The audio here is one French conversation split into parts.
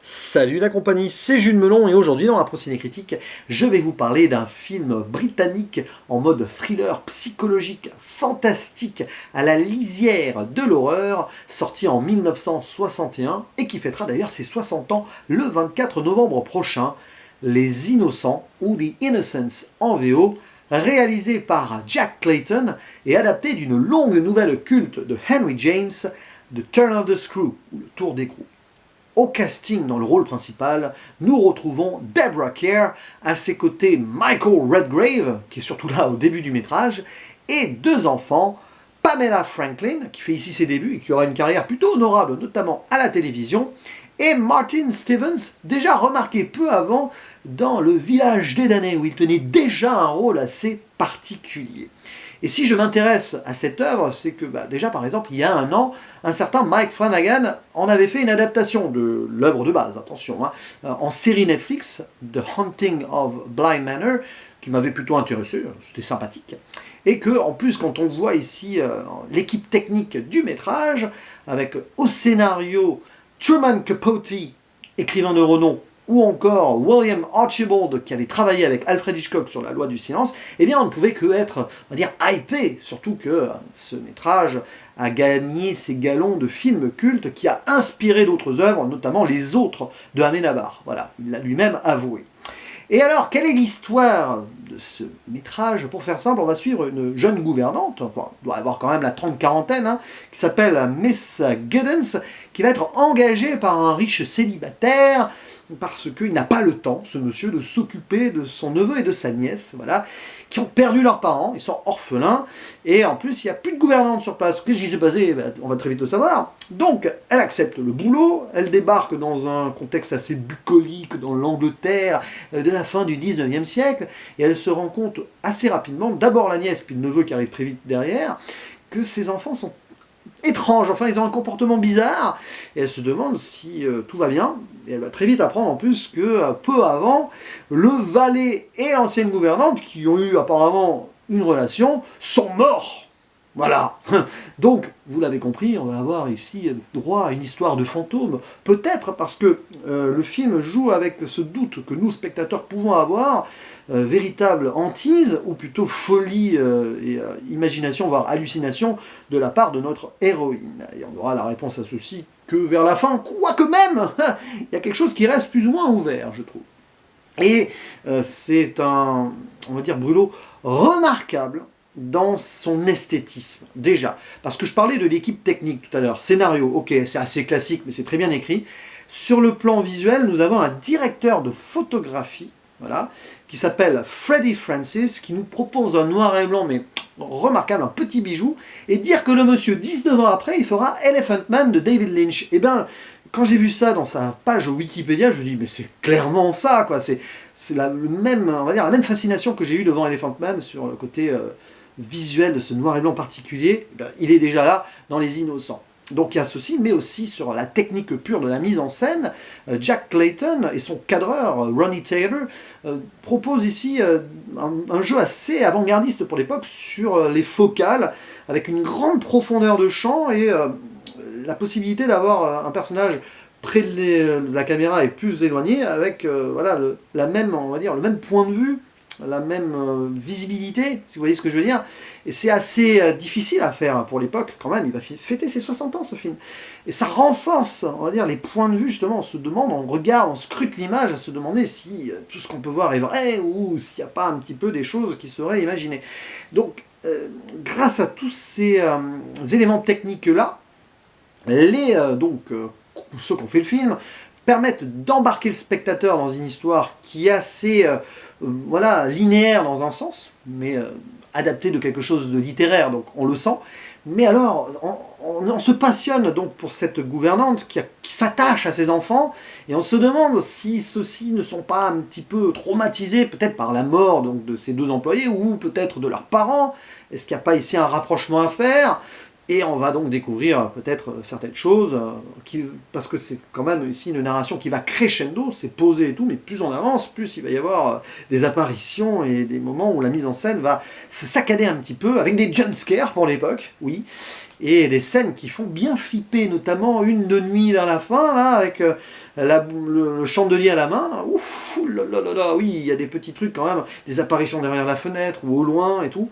Salut la compagnie, c'est Jules Melon et aujourd'hui dans la Procédé Critique, je vais vous parler d'un film britannique en mode thriller psychologique fantastique à la lisière de l'horreur, sorti en 1961 et qui fêtera d'ailleurs ses 60 ans le 24 novembre prochain, Les Innocents ou The Innocents en VO, réalisé par Jack Clayton et adapté d'une longue nouvelle culte de Henry James, The Turn of the Screw ou Le Tour d'écrou. Au casting dans le rôle principal, nous retrouvons Deborah Kerr, à ses côtés Michael Redgrave, qui est surtout là au début du métrage, et deux enfants, Pamela Franklin, qui fait ici ses débuts et qui aura une carrière plutôt honorable, notamment à la télévision, et Martin Stevens, déjà remarqué peu avant dans Le Village des damnés, où il tenait déjà un rôle assez particulier. Et si je m'intéresse à cette œuvre, c'est que déjà par exemple il y a un an, un certain Mike Flanagan en avait fait une adaptation de l'œuvre de base, attention, en série Netflix, The Haunting of Bly Manor, qui m'avait plutôt intéressé, c'était sympathique. Et que en plus quand on voit ici l'équipe technique du métrage, avec au scénario Truman Capote, écrivain de renom, ou encore William Archibald, qui avait travaillé avec Alfred Hitchcock sur La Loi du Silence, eh bien on ne pouvait que être, on va dire, hypé, surtout que ce métrage a gagné ses galons de films cultes qui a inspiré d'autres œuvres, notamment Les Autres de Amenabar. Voilà, il l'a lui-même avoué. Et alors, quelle est l'histoire de ce métrage? Pour faire simple, on va suivre une jeune gouvernante, enfin, doit avoir quand même la trente-quarantaine, qui s'appelle Miss Giddens, qui va être engagée par un riche célibataire, parce qu'il n'a pas le temps, ce monsieur, de s'occuper de son neveu et de sa nièce, voilà, qui ont perdu leurs parents, ils sont orphelins, et en plus, il n'y a plus de gouvernante sur place. Qu'est-ce qui s'est passé? On va très vite le savoir. Donc, elle accepte le boulot, elle débarque dans un contexte assez bucolique, dans l'Angleterre de la fin du 19e siècle, et elle se rend compte assez rapidement, d'abord la nièce, puis le neveu qui arrive très vite derrière, que ses enfants sont étranges, enfin ils ont un comportement bizarre, et elle se demande si tout va bien, et elle va très vite apprendre en plus que peu avant, le valet et l'ancienne gouvernante, qui ont eu apparemment une relation, sont morts. Voilà. Donc, vous l'avez compris, on va avoir ici droit à une histoire de fantôme. Peut-être parce que le film joue avec ce doute que nous, spectateurs, pouvons avoir, véritable hantise, ou plutôt folie et imagination, voire hallucination, de la part de notre héroïne. Et on aura la réponse à ceci que vers la fin, quoique même, il y a quelque chose qui reste plus ou moins ouvert, je trouve. Et c'est un, on va dire, brûlot remarquable dans son esthétisme, déjà. Parce que je parlais de l'équipe technique tout à l'heure. Scénario, ok, c'est assez classique, mais c'est très bien écrit. Sur le plan visuel, nous avons un directeur de photographie, voilà, qui s'appelle Freddie Francis, qui nous propose un noir et blanc, mais remarquable, un petit bijou, et dire que le monsieur, 19 ans après, il fera Elephant Man de David Lynch. Eh bien, quand j'ai vu ça dans sa page Wikipédia, je me dis mais c'est clairement ça, quoi. C'est la même, on va dire, la même fascination que j'ai eue devant Elephant Man sur le côté visuel de ce noir et blanc particulier. Il est déjà là dans Les Innocents. Donc il y a ceci, mais aussi sur la technique pure de la mise en scène. Jack Clayton et son cadreur, Ronnie Taylor, proposent ici un jeu assez avant-gardiste pour l'époque sur les focales, avec une grande profondeur de champ et la possibilité d'avoir un personnage près de la caméra et plus éloigné, avec voilà, la même, on va dire, le même point de vue, la même visibilité, si vous voyez ce que je veux dire. Et c'est assez difficile à faire pour l'époque, quand même. Il va fêter ses 60 ans, ce film. Et ça renforce, on va dire, les points de vue, justement. On se demande, on regarde, on scrute l'image, à se demander si tout ce qu'on peut voir est vrai, ou s'il n'y a pas un petit peu des choses qui seraient imaginées. Donc, grâce à tous ces éléments techniques-là, ceux qui ont fait le film permettent d'embarquer le spectateur dans une histoire qui est assez voilà, linéaire dans un sens, mais adaptée de quelque chose de littéraire, donc on le sent. Mais alors, on se passionne donc pour cette gouvernante qui s'attache à ses enfants, et on se demande si ceux-ci ne sont pas un petit peu traumatisés, peut-être par la mort donc, de ces deux employés, ou peut-être de leurs parents. Est-ce qu'il n'y a pas ici un rapprochement à faire ? Et on va donc découvrir peut-être certaines choses, parce que c'est quand même ici une narration qui va crescendo, c'est posé et tout, mais plus on avance, plus il va y avoir des apparitions et des moments où la mise en scène va se saccader un petit peu, avec des jumpscares pour l'époque, oui, et des scènes qui font bien flipper, notamment une de nuit vers la fin, là, avec le chandelier à la main, ouf, là, là, là, là, oui, il y a des petits trucs quand même, des apparitions derrière la fenêtre ou au loin et tout.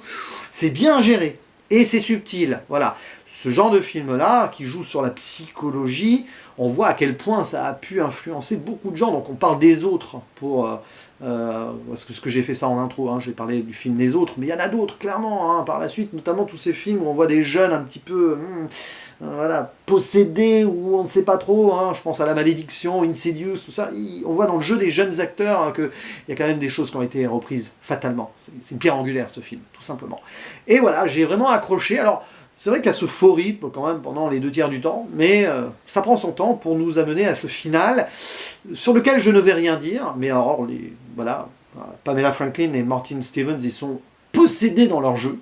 C'est bien géré. Et c'est subtil, voilà. Ce genre de film-là, qui joue sur la psychologie, on voit à quel point ça a pu influencer beaucoup de gens. Donc on parle des autres, parce que ce que j'ai fait ça en intro, hein, j'ai parlé du film Les Autres, mais il y en a d'autres, clairement, hein, par la suite, notamment tous ces films où on voit des jeunes un petit peu voilà, possédés, ou on ne sait pas trop, hein, je pense à La Malédiction, Insidious, tout ça, on voit dans le jeu des jeunes acteurs hein, qu'il y a quand même des choses qui ont été reprises fatalement. C'est une pierre angulaire ce film, tout simplement. Et voilà, j'ai vraiment accroché. Alors, c'est vrai qu'il y a ce faux rythme quand même pendant les 2 tiers du temps, mais ça prend son temps pour nous amener à ce final, sur lequel je ne vais rien dire, mais alors, voilà, Pamela Franklin et Martin Stevens, ils sont possédés dans leur jeu.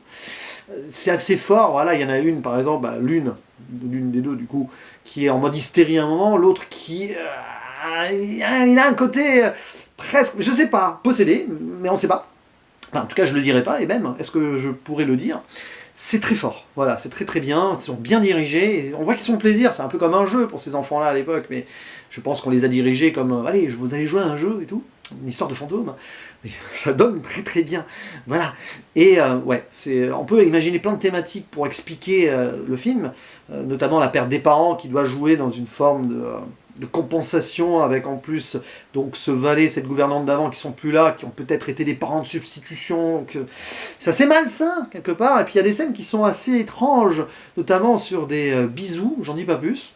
C'est assez fort, voilà, il y en a une par exemple, l'une des deux du coup, qui est en mode hystérie à un moment, l'autre qui... il a un côté presque, je sais pas, possédé, mais on sait pas. Enfin, en tout cas, je le dirai pas, et même, est-ce que je pourrais le dire? C'est très fort, voilà, c'est très très bien, ils sont bien dirigés, et on voit qu'ils sont plaisir, c'est un peu comme un jeu pour ces enfants-là à l'époque, mais je pense qu'on les a dirigés comme, allez, vous allez jouer à un jeu et tout, une histoire de fantôme, mais ça donne très très bien, voilà. Et ouais, on peut imaginer plein de thématiques pour expliquer le film, notamment la perte des parents qui doit jouer dans une forme de compensation avec en plus donc ce valet, cette gouvernante d'avant qui sont plus là, qui ont peut-être été des parents de substitution, c'est assez malsain quelque part, et puis il y a des scènes qui sont assez étranges, notamment sur des bisous, j'en dis pas plus,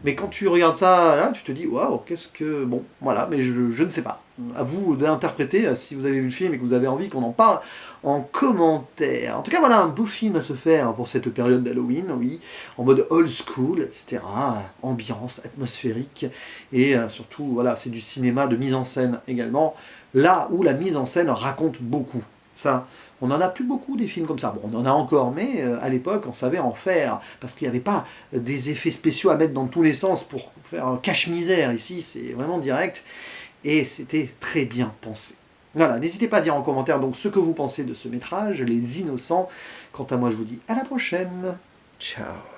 mais quand tu regardes ça là, tu te dis waouh, qu'est-ce que... Bon, voilà, mais je ne sais pas. À vous d'interpréter si vous avez vu le film et que vous avez envie qu'on en parle en commentaire. En tout cas, voilà un beau film à se faire pour cette période d'Halloween, oui, en mode old school, etc. Ambiance, atmosphérique, et surtout, voilà, c'est du cinéma de mise en scène également, là où la mise en scène raconte beaucoup. Ça, on n'en a plus beaucoup des films comme ça. Bon, on en a encore, mais à l'époque, on savait en faire, parce qu'il n'y avait pas des effets spéciaux à mettre dans tous les sens pour faire un cache-misère. Ici, c'est vraiment direct, et c'était très bien pensé. Voilà, n'hésitez pas à dire en commentaire donc ce que vous pensez de ce métrage, Les Innocents. Quant à moi, je vous dis à la prochaine. Ciao.